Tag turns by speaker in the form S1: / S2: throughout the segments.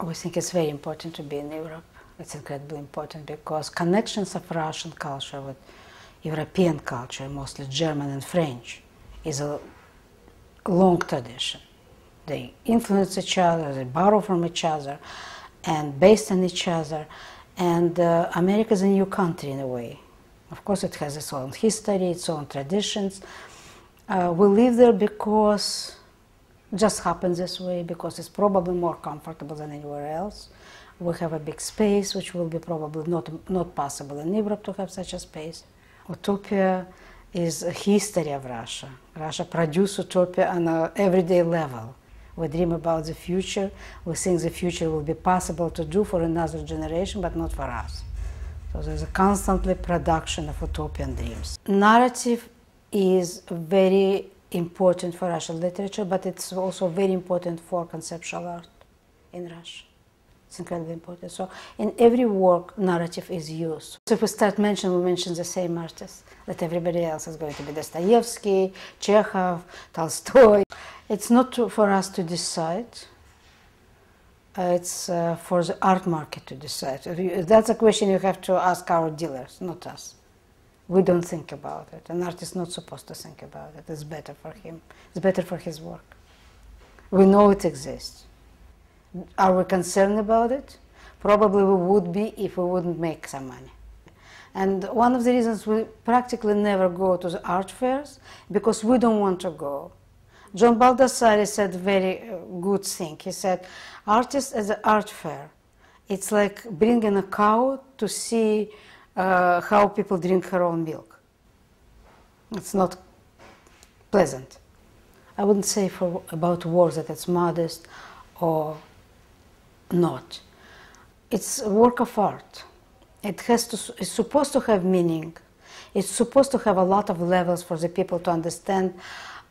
S1: We think it's very important to be in Europe. It's incredibly important because connections of Russian culture with European culture, mostly German and French, is a long tradition. They influence each other, they borrow from each other, and based on each other. And America is a new country in a way. Of course, it has its own history, its own traditions. We live there because it just happens this way, because it's probably more comfortable than anywhere else. We have a big space, which will be probably not possible in Europe to have such a space. Utopia is a history of Russia. Russia produced utopia on an everyday level. We dream about the future. We think the future will be possible to do for another generation, but not for us. So there's a constantly production of utopian dreams. Narrative is very important for Russian literature, but it's also very important for conceptual art in Russia. It's incredibly important. So in every work, narrative is used. So if we start mentioning, we mention the same artists that everybody else is going to be Dostoevsky, Chekhov, Tolstoy. It's not for us to decide. It's for the art market to decide. That's a question you have to ask our dealers, not us. We don't think about it. An artist is not supposed to think about it. It's better for him. It's better for his work. We know it exists. Are we concerned about it? Probably we would be if we wouldn't make some money. And one of the reasons we practically never go to the art fairs, because we don't want to go. John Baldessari said a very good thing. He said, artists at the art fair, it's like bringing a cow to see how people drink her own milk. It's not pleasant. I wouldn't say about work that it's modest or not. It's a work of art. It's supposed to have meaning. It's supposed to have a lot of levels for the people to understand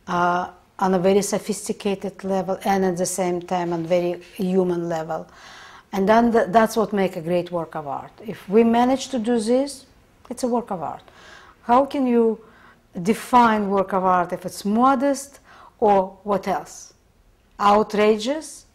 S1: on a very sophisticated level and at the same time on a very human level. And then that's what makes a great work of art. If we manage to do this, it's a work of art. How can you define work of art if it's modest or what else? Outrageous?